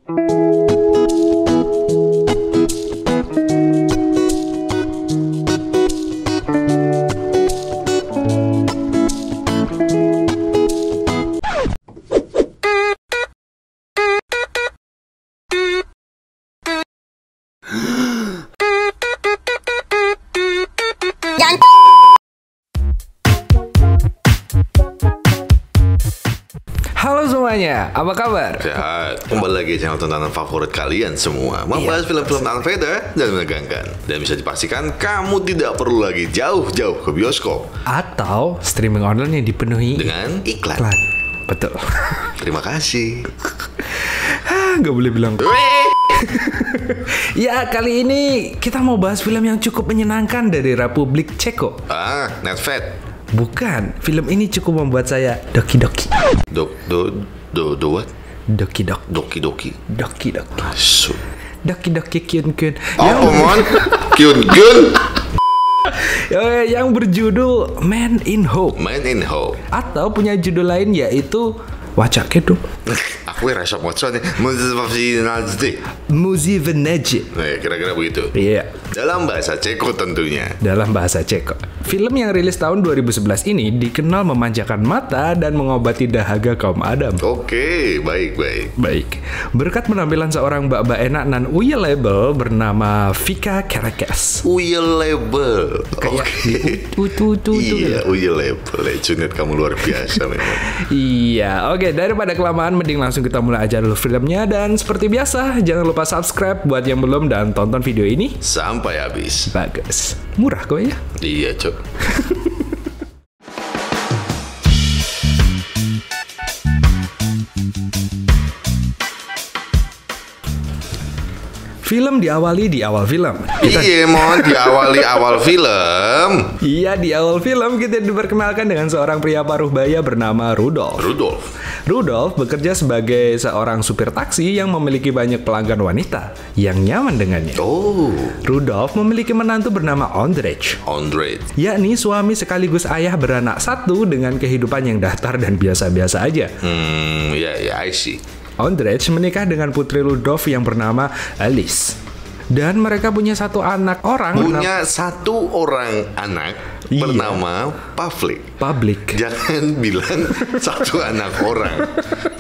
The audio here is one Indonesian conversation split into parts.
Halo semuanya, apa kabar? Sehat. Kembali lagi channel tontonan favorit kalian semua. Membahas film-film unfaedah dan menegangkan. Dan bisa dipastikan kamu tidak perlu lagi jauh-jauh ke bioskop Atau streaming online yang dipenuhi dengan iklan. Betul. Terima kasih. Gak boleh bilang. Ya, kali ini kita mau bahas film yang cukup menyenangkan dari Republik Ceko. Netfet. Bukan, film ini cukup membuat saya doki-doki. What? Doki-doki. Doki-doki. Doki-doki. Masuk. Doki-doki kyun-kyun. Apa mon? Kyun-kyun. Yang berjudul Man in Hope. Man in Hope. Atau punya judul lain yaitu Wacak Kedo. Aku rasa moconya Muzi Veneji. Kira-kira begitu. Iya. Dalam bahasa Ceko tentunya. Dalam bahasa Ceko. Film yang rilis tahun 2011 ini dikenal memanjakan mata dan mengobati dahaga kaum Adam. Oke, baik. Baik. Berkat penampilan seorang mbak-mbak enak nan uyel label bernama Vika Kerekes. Uyel label. Kayak Iya, uyel label. Junet kamu luar biasa memang. Iya, oke, daripada kelamaan mending langsung kita mulai aja dulu filmnya. Dan seperti biasa, jangan lupa subscribe buat yang belum dan tonton video ini sampai habis. Bagus. Murah kok ya? Iya, Cok. Film diawali di awal film. Iya, mau diawali awal film. Iya, di awal film kita diperkenalkan dengan seorang pria paruh baya bernama Rudolf. Rudolf bekerja sebagai seorang supir taksi yang memiliki banyak pelanggan wanita yang nyaman dengannya. Oh. Rudolf memiliki menantu bernama Ondrej, yakni suami sekaligus ayah beranak satu dengan kehidupan yang datar dan biasa-biasa aja. Ya, I see. Ondrej menikah dengan putri Rudolf yang bernama Alice. Dan mereka punya satu anak orang. Satu orang anak bernama Pavlik. Jangan bilang satu anak orang.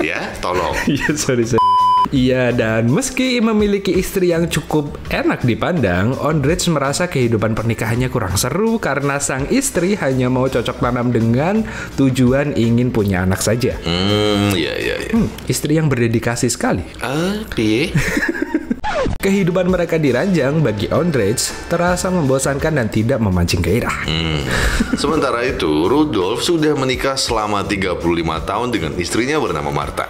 Ya, tolong. Iya, sorry. Iya, dan meski memiliki istri yang cukup enak dipandang, Ondrej merasa kehidupan pernikahannya kurang seru karena sang istri hanya mau cocok tanam dengan tujuan ingin punya anak saja. Iya. Istri yang berdedikasi sekali. Piye? Kehidupan mereka diranjang bagi Ondrej terasa membosankan dan tidak memancing gairah. Sementara itu, Rudolf sudah menikah selama 35 tahun dengan istrinya bernama Marta.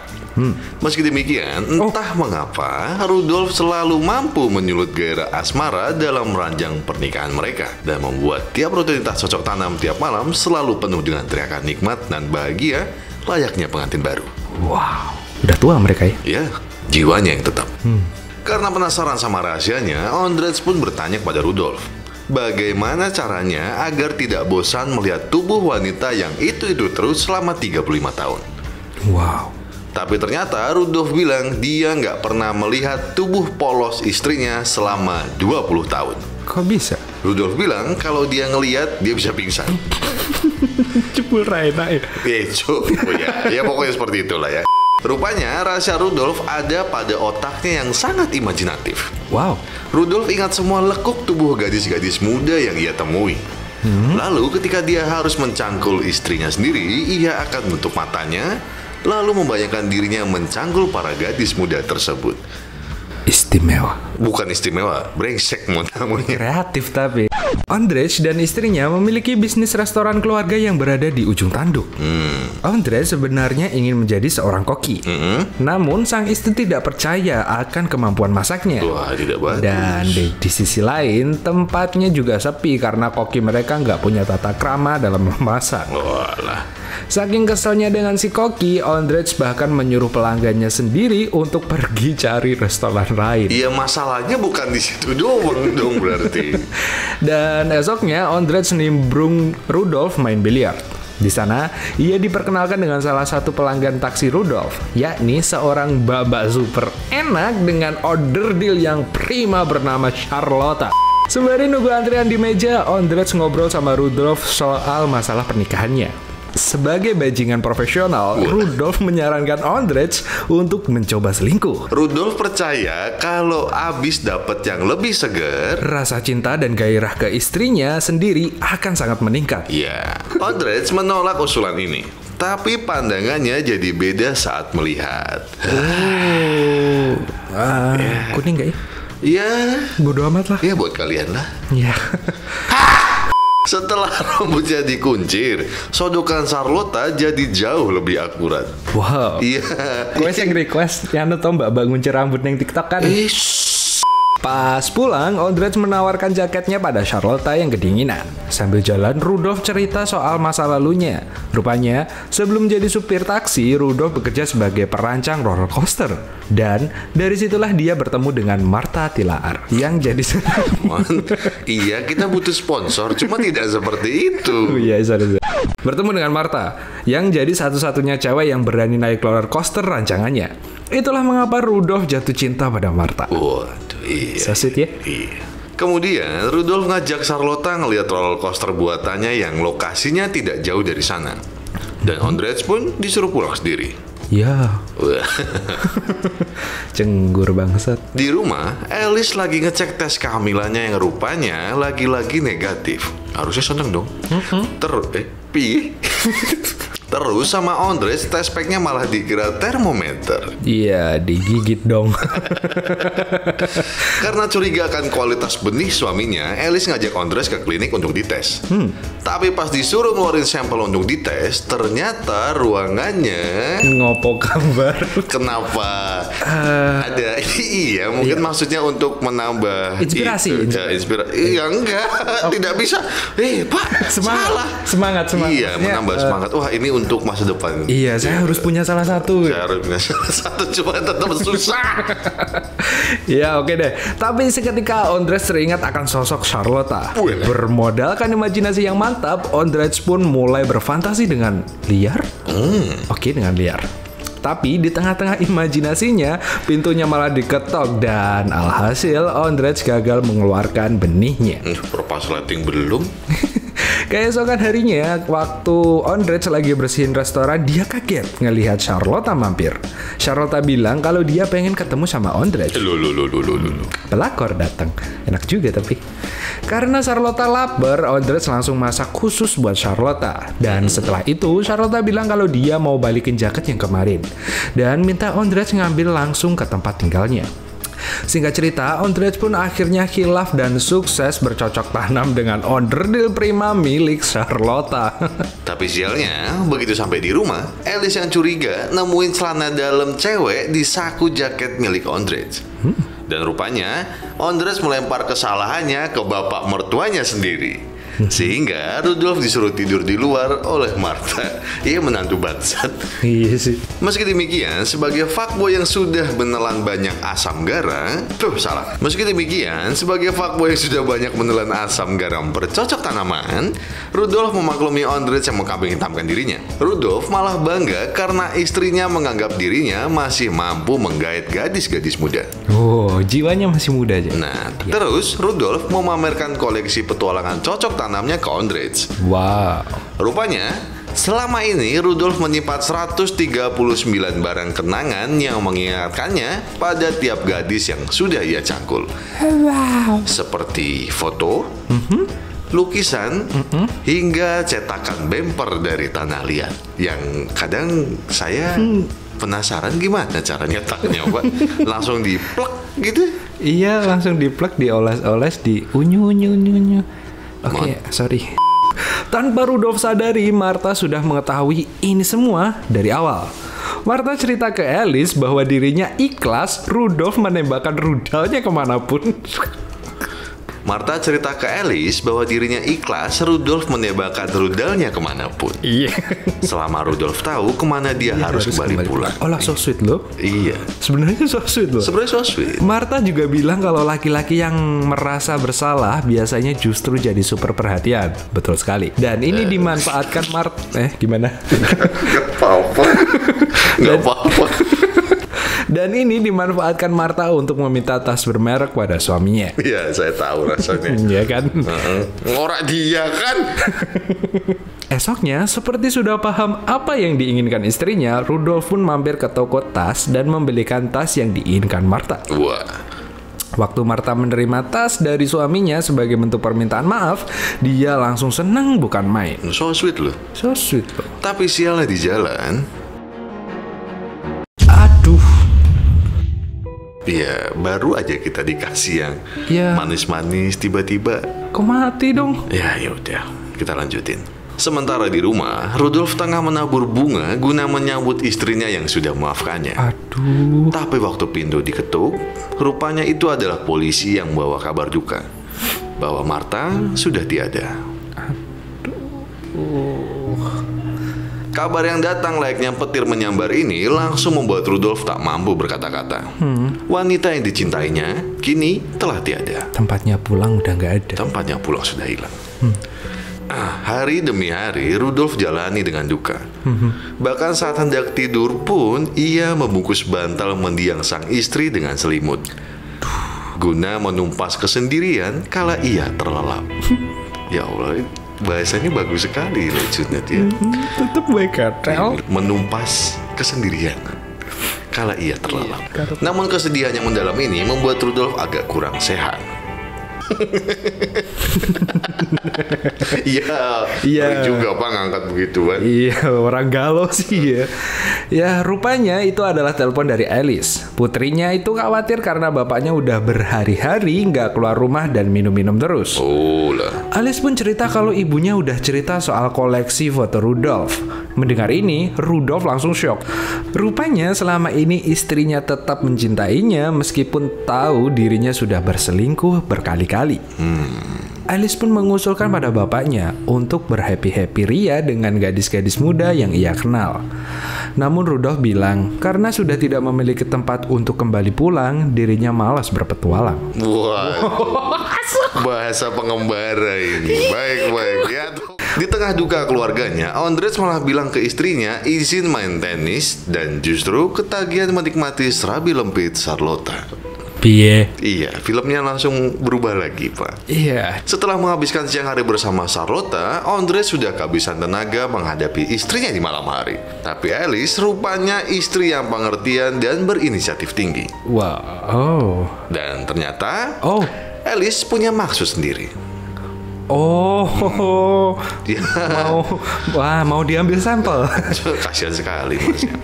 Meski demikian, entah mengapa Rudolf selalu mampu menyulut gairah asmara dalam ranjang pernikahan mereka dan membuat tiap rutinitas cocok tanam tiap malam selalu penuh dengan teriakan nikmat dan bahagia layaknya pengantin baru. Wow, udah tua mereka ya? Ya, jiwanya yang tetap. Karena penasaran sama rahasianya, Ondrej pun bertanya kepada Rudolf, bagaimana caranya agar tidak bosan melihat tubuh wanita yang itu-itu terus selama 35 tahun. Wow. Tapi ternyata Rudolf bilang dia nggak pernah melihat tubuh polos istrinya selama 20 tahun. Kok bisa? Rudolf bilang kalau dia ngelihat dia bisa pingsan. Cepul Raina ya? Ya pokoknya seperti itulah ya. Rupanya rahasia Rudolf ada pada otaknya yang sangat imajinatif. Wow. Rudolf ingat semua lekuk tubuh gadis-gadis muda yang ia temui. Lalu ketika dia harus mencangkul istrinya sendiri, ia akan menutup matanya lalu membayangkan dirinya mencangkul para gadis muda tersebut. Istimewa. Bukan istimewa, brengsek namanya. Kreatif tapi. Ondrej dan istrinya memiliki bisnis restoran keluarga yang berada di ujung tanduk. Ondrej sebenarnya ingin menjadi seorang koki. Namun sang istri tidak percaya akan kemampuan masaknya. Wah, tidak bagus. Dan di sisi lain, tempatnya juga sepi karena koki mereka nggak punya tata krama dalam memasak. Walah. Saking keselnya dengan si koki, Ondrej bahkan menyuruh pelanggannya sendiri untuk pergi cari restoran lain. Iya, masalahnya bukan di situ doang dong berarti. Dan esoknya Ondrej nimbrung Rudolf main biliar. Di sana, ia diperkenalkan dengan salah satu pelanggan taksi Rudolf, yakni seorang babak super enak dengan order deal yang prima bernama Charlotta. Sembari nunggu antrian di meja, Ondrej ngobrol sama Rudolf soal masalah pernikahannya. Sebagai bajingan profesional, Rudolf menyarankan Ondrej untuk mencoba selingkuh. Rudolf percaya kalau abis dapat yang lebih segar, Rasa cinta dan gairah ke istrinya sendiri akan sangat meningkat. ya, Ondrej menolak usulan ini. Tapi pandangannya jadi beda saat melihat. Kuning gak ya? Ya, Bodo amat lah. ya buat kalian lah. Ya. Setelah rambutnya dikuncir, sodokan Charlotta jadi jauh lebih akurat. Wow. Iya. Gue yang request, yang tau mbak nguncir rambut yang TikTok kan. Pas pulang, Ondrej menawarkan jaketnya pada Charlotta yang kedinginan. Sambil jalan, Rudolf cerita soal masa lalunya. Rupanya, sebelum jadi supir taksi, Rudolf bekerja sebagai perancang roller coaster. Dan dari situlah dia bertemu dengan Martha Tilaar yang jadi Iya, kita butuh sponsor, cuma tidak seperti itu. Iya, sorry. Bertemu dengan Martha yang jadi satu-satunya cewek yang berani naik roller coaster rancangannya. Itulah mengapa Rudolf jatuh cinta pada Martha. Waduh, iya. So sweet ya? Iya. Kemudian Rudolf ngajak Charlotta ngeliat roller coaster buatannya yang lokasinya tidak jauh dari sana. Dan Ondrej pun disuruh pulang sendiri. Ya, Wah. cenggur bangsat. Di rumah, Alice lagi ngecek tes kehamilannya yang rupanya lagi-lagi negatif. Harusnya seneng dong. Terus sama Ondrej, tes packnya malah dikira termometer. Iya, digigit dong. Karena curiga akan kualitas benih suaminya, Alice ngajak Ondrej ke klinik untuk dites. Tapi pas disuruh ngeluarin sampel untuk dites, ternyata ruangannya... Ngopo kabar? Kenapa? Ada iya, mungkin maksudnya untuk menambah Inspirasi. inspirasi. Iya enggak, tidak bisa. Pak, salah. Semangat. Iya, menambah semangat. Wah, ini untuk masa depan. Iya, saya harus punya salah satu. Saya harus punya salah satu, cuma tetap susah. Ya, oke deh. Tapi seketika Ondrej teringat akan sosok Charlotta. Bermodalkan imajinasi yang mantap, Ondrej pun mulai berfantasi dengan liar. Oke, dengan liar. Tapi di tengah-tengah imajinasinya, pintunya malah diketok dan alhasil Ondrej gagal mengeluarkan benihnya. Proposalating belum. Keesokan harinya, waktu Ondrej lagi bersihin restoran, dia kaget ngelihat Charlotta mampir. Charlotta bilang kalau dia pengen ketemu sama Ondrej. Pelakor datang. Enak juga tapi. Karena Charlotta lapar, Ondrej langsung masak khusus buat Charlotta. Dan setelah itu, Charlotta bilang kalau dia mau balikin jaket yang kemarin. Dan minta Ondrej ngambil langsung ke tempat tinggalnya. Singkat cerita, Ondrej pun akhirnya khilaf dan sukses bercocok tanam dengan order deal prima milik Charlotta. Tapi sialnya, begitu sampai di rumah, Alice yang curiga nemuin celana dalam cewek di saku jaket milik Ondrej. Dan rupanya, Ondrej melempar kesalahannya ke bapak mertuanya sendiri. Sehingga Rudolf disuruh tidur di luar oleh Martha. Ia menantu bangsat. Iya sih. Meski demikian, sebagai fuckboy yang sudah menelan banyak asam garam, Meski demikian, sebagai fuckboy yang sudah banyak menelan asam garam bercocok tanaman, Rudolf memaklumi Ondrej yang mengkambing hitamkan dirinya. Rudolf malah bangga karena istrinya menganggap dirinya masih mampu menggait gadis-gadis muda. Oh, jiwanya masih muda aja. Nah, terus Rudolf memamerkan koleksi petualangan cocok tanamnya ke Ondrej. Wow. Rupanya, selama ini Rudolf menyimpan 139 barang kenangan yang mengingatkannya pada tiap gadis yang sudah ia cangkul. Wow. Seperti foto, lukisan, hingga cetakan bemper dari tanah liat. Yang kadang saya penasaran gimana cara nyetaknya, Pak. Langsung diplek gitu. Iya, langsung diplek, dioles-oles, unyu. Oke, sorry. Tanpa Rudolf sadari, Martha sudah mengetahui ini semua dari awal. Martha cerita ke Alice bahwa dirinya ikhlas Rudolf menembakkan rudalnya kemanapun. Martha cerita ke Alice bahwa dirinya ikhlas Rudolf menembakkan rudalnya kemanapun. Iya. Selama Rudolf tahu kemana dia harus kembali pulang. Oh lah, so sweet loh. Iya. Sebenarnya so sweet loh. Sebenarnya so sweet. Martha juga bilang kalau laki-laki yang merasa bersalah biasanya justru jadi super perhatian. Betul sekali. Dan ini dimanfaatkan gimana? Gak apa-apa. Gak apa-apa. Dan ini dimanfaatkan Martha untuk meminta tas bermerek pada suaminya. Iya, saya tahu rasanya. Iya kan? Ngorak dia kan. Esoknya, seperti sudah paham apa yang diinginkan istrinya, Rudolf pun mampir ke toko tas dan membelikan tas yang diinginkan Martha. Wah. Waktu Martha menerima tas dari suaminya sebagai bentuk permintaan maaf, dia langsung senang bukan main. So sweet loh. So sweet loh. Tapi sialnya di jalan. Aduh. Ya, baru aja kita dikasih yang manis-manis, tiba-tiba kok mati dong? Ya udah, kita lanjutin. Sementara di rumah, Rudolf tengah menabur bunga guna menyambut istrinya yang sudah memaafkannya. Aduh. Tapi waktu pintu diketuk, rupanya itu adalah polisi yang membawa kabar duka bahwa Martha sudah tiada. Kabar yang datang layaknya petir menyambar ini langsung membuat Rudolf tak mampu berkata-kata. Wanita yang dicintainya kini telah tiada. Tempatnya pulang udah nggak ada. Tempatnya pulang sudah hilang. Hari demi hari Rudolf jalani dengan duka. Bahkan saat hendak tidur pun ia membungkus bantal mendiang sang istri dengan selimut, guna menumpas kesendirian kala ia terlelap. Ya Allah, bahasanya bagus sekali lucunya dia. Tetap baik katel. Menumpas kesendirian kala ia terlelap. Namun kesedihan yang mendalam ini membuat Rudolf agak kurang sehat. Iya juga Pak ngangkat begituan. Iya, orang galau sih ya. Ya, rupanya itu adalah telepon dari Alice. Putrinya itu khawatir karena bapaknya udah berhari-hari nggak keluar rumah dan minum-minum terus. Oh lah. Alice pun cerita kalau ibunya udah cerita soal koleksi foto Rudolf. Mendengar ini, Rudolf langsung shock. Rupanya selama ini istrinya tetap mencintainya meskipun tahu dirinya sudah berselingkuh berkali-kali. Alice pun mengusulkan pada bapaknya untuk berhappy-happy ria dengan gadis-gadis muda yang ia kenal. Namun Rudolf bilang karena sudah tidak memiliki tempat untuk kembali pulang, dirinya malas berpetualang. Wah, bahasa pengembara ini. Baik ya. Di tengah duka keluarganya, Ondrej malah bilang ke istrinya izin main tenis dan justru ketagihan menikmati serabi lempit Charlotta. Piye? Iya, filmnya langsung berubah lagi, Pak. Iya. Setelah menghabiskan siang hari bersama Charlotta, Ondrej sudah kehabisan tenaga menghadapi istrinya di malam hari. Tapi Alice rupanya istri yang pengertian dan berinisiatif tinggi. Wow. Dan ternyata, Alice punya maksud sendiri. Mau diambil sampel. Kasihan sekali masnya.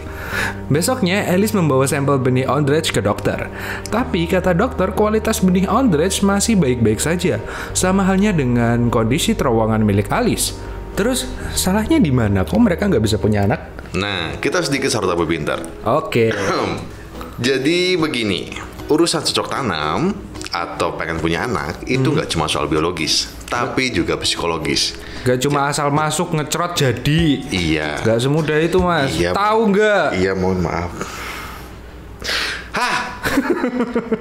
Besoknya, Alice membawa sampel benih Ondrej ke dokter. Tapi kata dokter, kualitas benih Ondrej masih baik-baik saja, sama halnya dengan kondisi terowongan milik Alice. Terus, salahnya di mana? Kok mereka nggak bisa punya anak? Nah, kita sedikit sarta berpintar. Oke. Jadi begini, urusan cocok tanam atau pengen punya anak itu nggak cuma soal biologis, tapi juga psikologis. Gak cuma asal masuk ngecerot jadi. Iya. Gak semudah itu, Mas. Iya, tahu nggak? Iya, mohon maaf.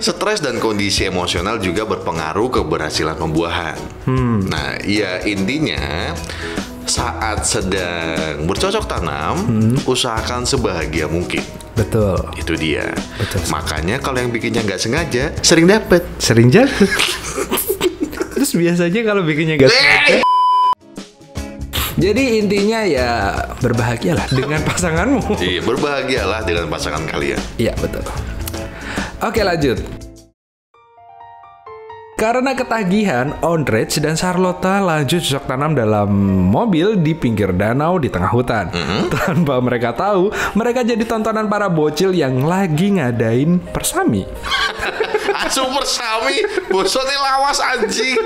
Stres dan kondisi emosional juga berpengaruh ke keberhasilan pembuahan. Nah, ya intinya saat sedang bercocok tanam, usahakan sebahagia mungkin. Betul. Itu dia. Betul. Makanya kalau yang bikinnya nggak sengaja, sering dapet. Sering jatuh. Terus biasanya kalau bikinnya nggak sengaja. Jadi intinya ya berbahagialah dengan pasanganmu. Iya, berbahagialah dengan pasangan kalian. Iya, betul. Oke, lanjut. Karena ketagihan, Ondrej dan Charlotta lanjut cocok tanam dalam mobil di pinggir danau di tengah hutan. Tanpa mereka tahu, mereka jadi tontonan para bocil yang lagi ngadain persami. Asu persami, bosone lawas anjing.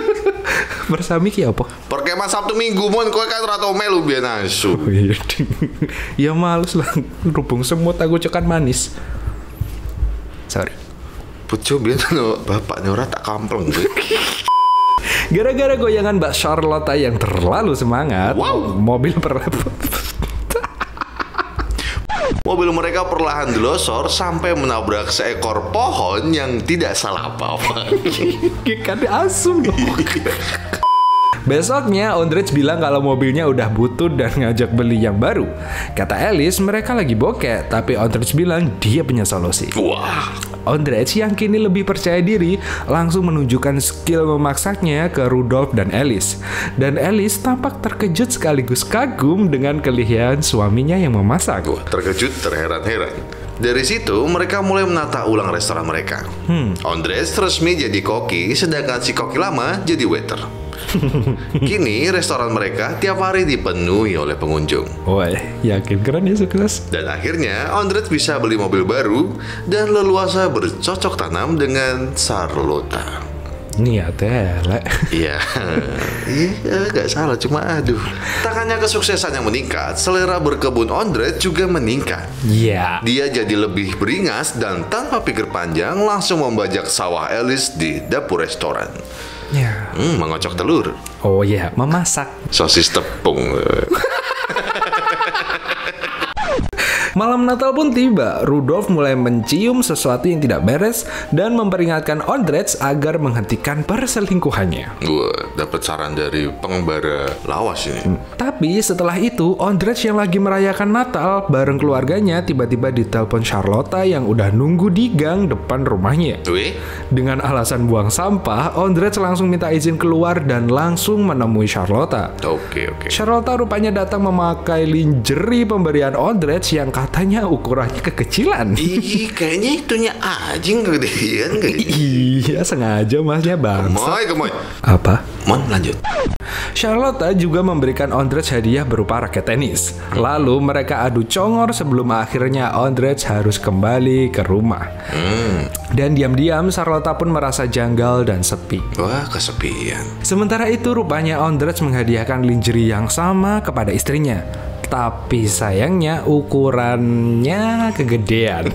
Persami ki apa? Perkemahan Sabtu Minggu mon kowe kan ora tau melu biyen asu. Ya males lah, rubung semut aku cekan manis. Sorry. Pucuk biyen no bapaknya ora tak kampleng. Gara-gara goyangan Mbak Charlotte yang terlalu semangat, mobil mereka perlahan delosor sampai menabrak seekor pohon yang tidak salah apa-apa. Kan asum dong. Besoknya, Ondrej bilang kalau mobilnya udah butut dan ngajak beli yang baru. Kata Alice, mereka lagi bokeh, tapi Ondrej bilang dia punya solusi. Wah. Ondrej yang kini lebih percaya diri langsung menunjukkan skill memaksanya ke Rudolf dan Alice. Dan Alice tampak terkejut sekaligus kagum dengan kelihayan suaminya yang memasak. Wah, terkejut, terheran-heran. Dari situ mereka mulai menata ulang restoran mereka. Ondrej resmi jadi koki, sedangkan si koki lama jadi waiter. Kini restoran mereka tiap hari dipenuhi oleh pengunjung. Wah, yakin keren ya sukses. Dan akhirnya Ondrej bisa beli mobil baru dan leluasa bercocok tanam dengan Charlotte. Niatnya elek. Iya, gak salah, cuma aduh. Tak hanya kesuksesan yang meningkat, selera berkebun Ondrej juga meningkat. Iya. Dia jadi lebih beringas dan tanpa pikir panjang langsung membajak sawah Alice di dapur restoran. Ya. Mengocok telur. Oh iya, memasak. Sosis tepung. Malam Natal pun tiba. Rudolf mulai mencium sesuatu yang tidak beres dan memperingatkan Ondrej agar menghentikan perselingkuhannya. Wah, dapat saran dari pengembara lawas ini. Tapi setelah itu, Ondrej yang lagi merayakan Natal bareng keluarganya tiba-tiba ditelepon Charlotte yang udah nunggu di gang depan rumahnya. Wih? Dengan alasan buang sampah, Ondrej langsung minta izin keluar dan langsung menemui Charlotte. Oke. Charlotte rupanya datang memakai lingerie pemberian Ondrej yang katanya ukurannya kekecilan. Ih, kayaknya itunya anjing kegedean kayak. Iya, sengaja masnya bangsa. Gemoy. Apa? Mon, lanjut. Charlotte juga memberikan Ondrej hadiah berupa raket tenis. Lalu mereka adu congor sebelum akhirnya Ondrej harus kembali ke rumah. Dan diam-diam Charlotte pun merasa janggal dan sepi. Wah, kesepian. Sementara itu rupanya Ondrej menghadiahkan lingerie yang sama kepada istrinya. Tapi sayangnya ukurannya kegedean.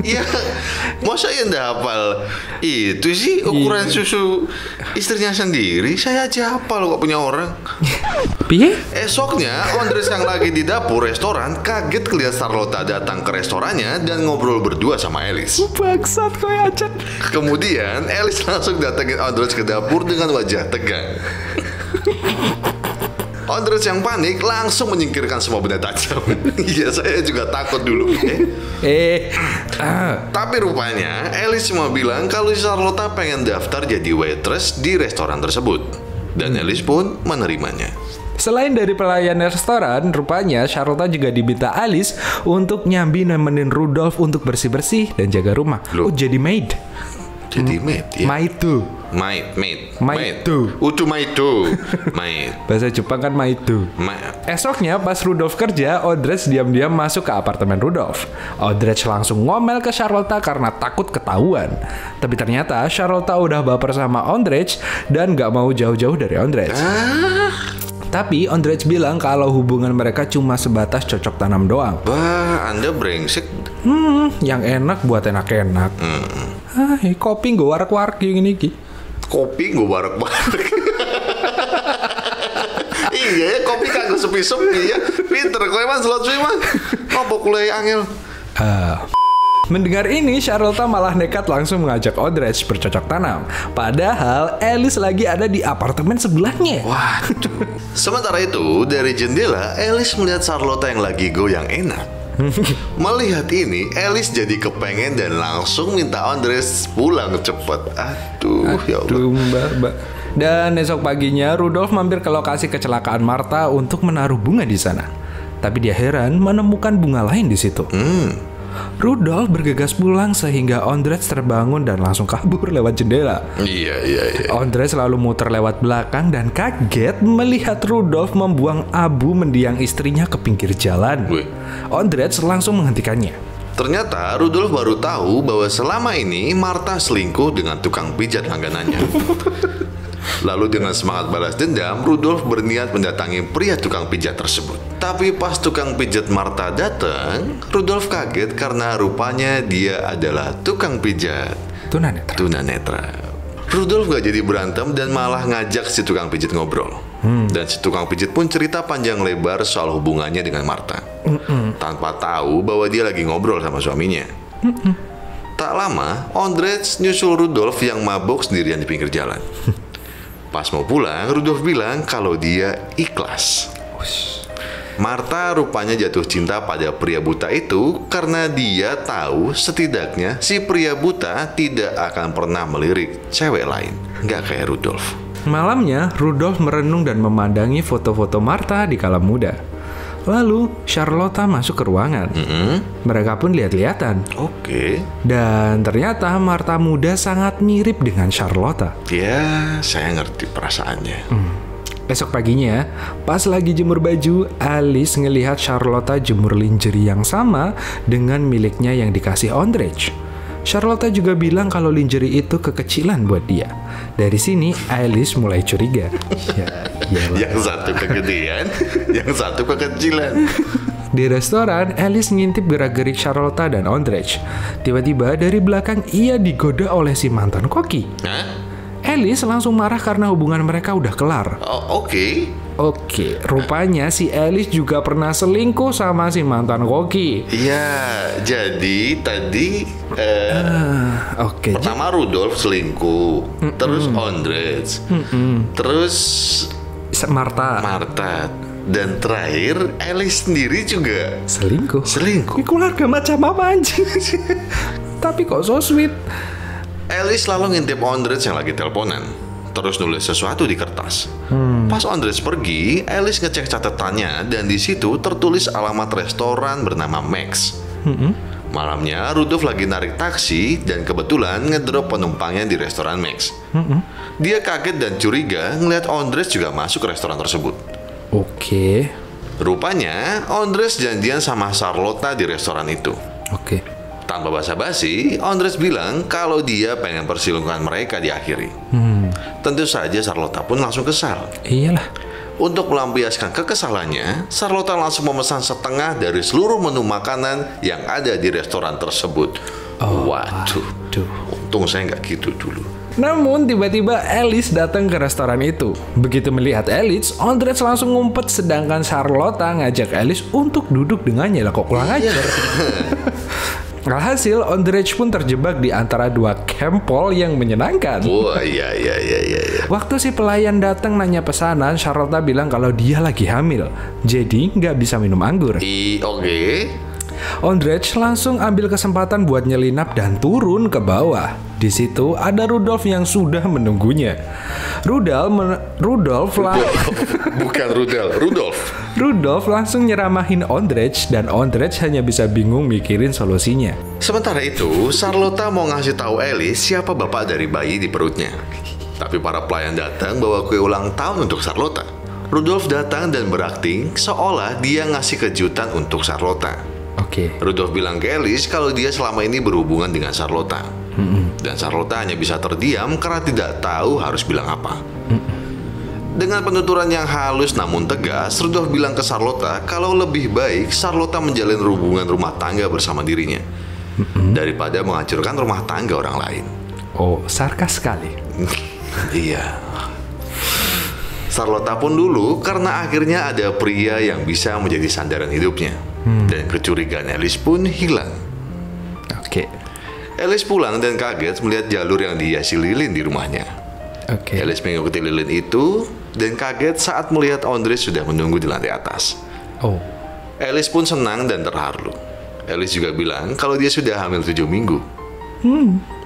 Ya, masa ya nggak hafal itu sih ukuran susu istrinya sendiri? Saya aja hafal kok punya orang. Piye? Esoknya, Ondrej yang lagi di dapur restoran kaget lihat Charlotte datang ke restorannya dan ngobrol berdua sama Alice. Bangsat kau ya, Chan. Kemudian, Alice langsung datengin Ondrej ke dapur dengan wajah tegang. Ondrej yang panik langsung menyingkirkan semua benda tajam. Iya, saya juga takut dulu. Tapi rupanya Alice mau bilang kalau Charlotte pengen daftar jadi waitress di restoran tersebut. Dan Alice pun menerimanya. Selain dari pelayan restoran, rupanya Charlotte juga diminta Alice untuk nyambi nemenin Rudolf untuk bersih-bersih dan jaga rumah. Loh. Oh, jadi maid. Jadi maid ya? Maitu. Maitu. Utu maitu. Maid. Bahasa Jepang kan maitu. Esoknya pas Rudolf kerja, Ondrej diam-diam masuk ke apartemen Rudolf. Ondrej langsung ngomel ke Charlotte karena takut ketahuan. Tapi ternyata Charlotte udah baper sama Ondrej dan gak mau jauh-jauh dari Ondrej. Tapi Ondrej bilang kalau hubungan mereka cuma sebatas cocok tanam doang. Wah, Anda brengsek. Yang enak buat enak-enak. Kopi gue warak-warak gini ki. Kopi gue barak-barak. Iya ya, kopi kagak sepi-sepi ya. Pinter kowe man slot suwi man. Apa kuliah angel? Mendengar ini, Charlotte malah nekat langsung mengajak Ondrej bercocok tanam. Padahal Alice lagi ada di apartemen sebelahnya. Waduh. Sementara itu, dari jendela, Alice melihat Charlotte yang lagi goyang enak. Melihat ini, Alice jadi kepengen dan langsung minta Ondrej pulang cepet. Aduh, ya Allah. Mbak. Dan esok paginya, Rudolf mampir ke lokasi kecelakaan Martha untuk menaruh bunga di sana. Tapi dia heran menemukan bunga lain di situ. Rudolf bergegas pulang sehingga Ondrej terbangun dan langsung kabur lewat jendela. Iya. Ondrej selalu muter lewat belakang dan kaget melihat Rudolf membuang abu mendiang istrinya ke pinggir jalan. Ondrej langsung menghentikannya. Ternyata Rudolf baru tahu bahwa selama ini Martha selingkuh dengan tukang pijat langganannya. Lalu dengan semangat balas dendam, Rudolf berniat mendatangi pria tukang pijat tersebut. Tapi pas tukang pijat Martha datang, Rudolf kaget karena rupanya dia adalah tukang pijat Tunanetra. Rudolf gak jadi berantem dan malah ngajak si tukang pijit ngobrol. Dan si tukang pijit pun cerita panjang lebar soal hubungannya dengan Martha. Tanpa tahu bahwa dia lagi ngobrol sama suaminya. Tak lama, Ondrej nyusul Rudolf yang mabok sendirian di pinggir jalan. Pas mau pulang, Rudolf bilang kalau dia ikhlas. Martha rupanya jatuh cinta pada pria buta itu karena dia tahu setidaknya si pria buta tidak akan pernah melirik cewek lain. Nggak kayak Rudolf. Malamnya, Rudolf merenung dan memandangi foto-foto Martha di kala muda. Lalu, Charlotte masuk ke ruangan. Mereka pun lihat-lihatan. Oke. Dan ternyata Martha muda sangat mirip dengan Charlotte. Ya, saya ngerti perasaannya. Esok paginya, pas lagi jemur baju, Alice ngelihat Charlotte jemur lingerie yang sama dengan miliknya yang dikasih Ondrej. Charlotte juga bilang kalau lingerie itu kekecilan buat dia. Dari sini, Alice mulai curiga. Ya, iyalah. Yang satu kegedean, yang satu kekecilan. Di restoran, Alice ngintip gerak-gerik Charlotte dan Ondrej. Tiba-tiba dari belakang ia digoda oleh si mantan koki. Hah? Alice langsung marah karena hubungan mereka udah kelar. Oke. Oke, rupanya si Alice juga pernah selingkuh sama si mantan koki. Iya, jadi tadi Oke. pertama Rudolf selingkuh, terus Ondrej, terus Martha Martha, dan terakhir Alice sendiri juga selingkuh. selingkuh. Ini keluarga macam apa anjing? Tapi kok so sweet. Alice lalu ngintip Ondrej yang lagi teleponan, terus nulis sesuatu di kertas. Pas Ondrej pergi, Alice ngecek catatannya dan di situ tertulis alamat restoran bernama Max. Malamnya Rudolf lagi narik taksi dan kebetulan ngedrop penumpangnya di restoran Max. Dia kaget dan curiga ngeliat Ondrej juga masuk ke restoran tersebut. Oke. Rupanya Ondrej janjian sama Charlotte di restoran itu. Oke. Tanpa basa-basi, Ondrej bilang kalau dia pengen perselingkuhan mereka diakhiri. Tentu saja Charlotte pun langsung kesal. Iyalah. Untuk melampiaskan kekesalannya, Charlotte langsung memesan setengah dari seluruh menu makanan yang ada di restoran tersebut. Waduh, untung saya nggak gitu dulu. Namun tiba-tiba Alice datang ke restoran itu. Begitu melihat Alice, Ondrej langsung ngumpet sedangkan Charlotte ngajak Alice untuk duduk dengannya. Lah kok kurang ajar. Alhasil, Ondrej pun terjebak di antara dua kempol yang menyenangkan. Wah, iya. Waktu si pelayan datang nanya pesanan, Charlotte bilang kalau dia lagi hamil, jadi nggak bisa minum anggur. Oke. Ondrej langsung ambil kesempatan buat nyelinap dan turun ke bawah. Di situ ada Rudolf yang sudah menunggunya. Rudolf langsung nyeramahin Ondrej dan Ondrej hanya bisa bingung mikirin solusinya. Sementara itu, Charlotte mau ngasih tahu Alice siapa bapak dari bayi di perutnya. Tapi para pelayan datang bawa kue ulang tahun untuk Charlotte. Rudolf datang dan berakting seolah dia ngasih kejutan untuk Charlotte. Oke. Rudolf bilang ke Alice kalau dia selama ini berhubungan dengan Charlotte. Dan Charlotte hanya bisa terdiam karena tidak tahu harus bilang apa. Dengan penuturan yang halus namun tegas, Rudolf bilang ke Charlotte kalau lebih baik Charlotte menjalin hubungan rumah tangga bersama dirinya daripada menghancurkan rumah tangga orang lain. Oh, sarkas sekali. Iya. Charlotte pun dulu karena akhirnya ada pria yang bisa menjadi sandaran hidupnya. Dan kecurigaan Alice pun hilang. Oke. Alice pulang dan kaget melihat jalur yang dihiasi lilin di rumahnya. Oke. Alice mengikuti lilin itu dan kaget saat melihat Ondrej sudah menunggu di lantai atas. Oh. Alice pun senang dan terharu. Alice juga bilang kalau dia sudah hamil 7 minggu.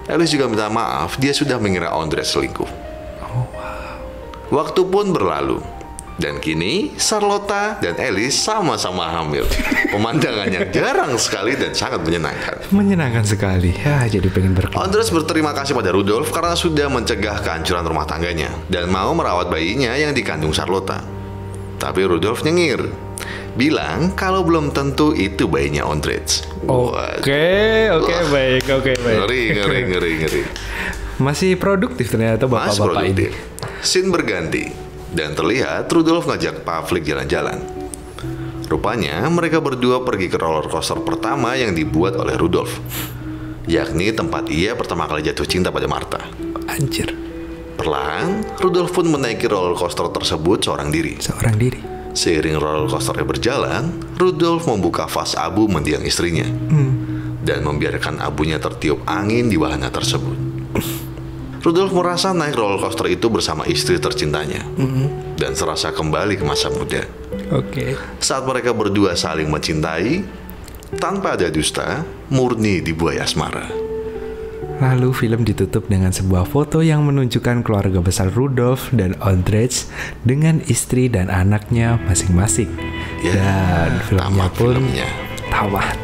Alice juga minta maaf dia sudah mengira Ondrej selingkuh. Waktu pun berlalu. Dan kini Charlotte dan Alice sama-sama hamil. Pemandangan yang jarang sekali dan sangat menyenangkan. Menyenangkan sekali. Ya, jadi pengen berkeluarga. Ondrej berterima kasih pada Rudolf karena sudah mencegah kehancuran rumah tangganya dan mau merawat bayinya yang dikandung Charlotte. Tapi Rudolf nyengir, bilang kalau belum tentu itu bayinya Ondrej. Oke, baik. Ngeri. Masih produktif ternyata bapak-bapak ini. Scene berganti. Dan terlihat Rudolf ngajak Pavlik jalan-jalan. Rupanya mereka berdua pergi ke roller coaster pertama yang dibuat oleh Rudolf, yakni tempat ia pertama kali jatuh cinta pada Martha. Anjir. Perlahan, Rudolf pun menaiki roller coaster tersebut seorang diri. Seorang diri. Seiring roller coasternya berjalan, Rudolf membuka vas abu mendiang istrinya dan membiarkan abunya tertiup angin di wahana tersebut. Rudolf merasa naik roller coaster itu bersama istri tercintanya dan serasa kembali ke masa muda. Oke. Saat mereka berdua saling mencintai, tanpa ada dusta, murni dibuai asmara. Lalu film ditutup dengan sebuah foto yang menunjukkan keluarga besar Rudolf dan Ondrej dengan istri dan anaknya masing-masing. Ya, Dan filmnya tamat pun filmnya. tamat.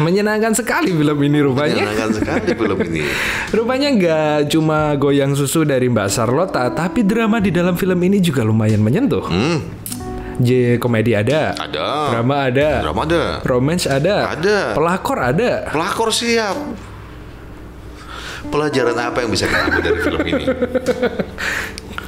Menyenangkan sekali film ini rupanya. Menyenangkan sekali film ini. Rupanya nggak cuma goyang susu dari Mbak Charlotta, tapi drama di dalam film ini juga lumayan menyentuh. Komedi ada, drama ada, romance ada, pelakor ada. Pelakor siap. Pelajaran apa yang bisa kita ambil dari film ini?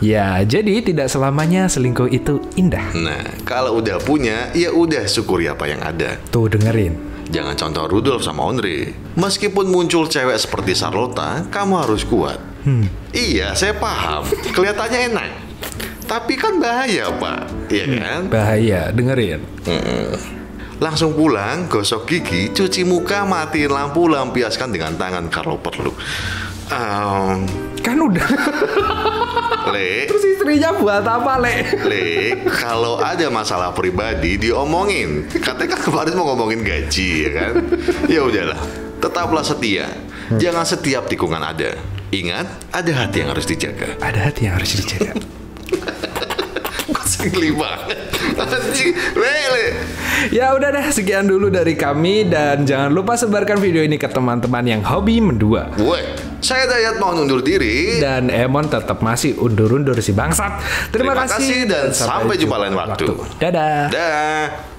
Ya, jadi tidak selamanya selingkuh itu indah. Nah, kalau udah punya, ya udah syukuri apa yang ada. Tuh dengerin. Jangan contoh Rudolf sama Ondrej. Meskipun muncul cewek seperti Charlotta, kamu harus kuat. Iya, saya paham. Kelihatannya enak. Tapi kan bahaya, Pak. Iya kan? Bahaya, dengerin. Langsung pulang, gosok gigi, cuci muka, matiin lampu, lampiaskan dengan tangan kalau perlu. Kan udah. Le, Terus istrinya buat apa, Le? kalau ada masalah pribadi diomongin. Katanya kan kemarin mau ngomongin gaji, ya kan? Ya udahlah, tetaplah setia. Jangan setiap tikungan ada. Ingat, ada hati yang harus dijaga. Ada hati yang harus dijaga. Geli banget. Le. Ya udah deh, sekian dulu dari kami dan jangan lupa sebarkan video ini ke teman-teman yang hobi mendua. Saya Dayat mau undur diri dan Emon tetap masih undur-undur si bangsat. Terima kasih dan sampai jumpa lain waktu. Dadah. Dah.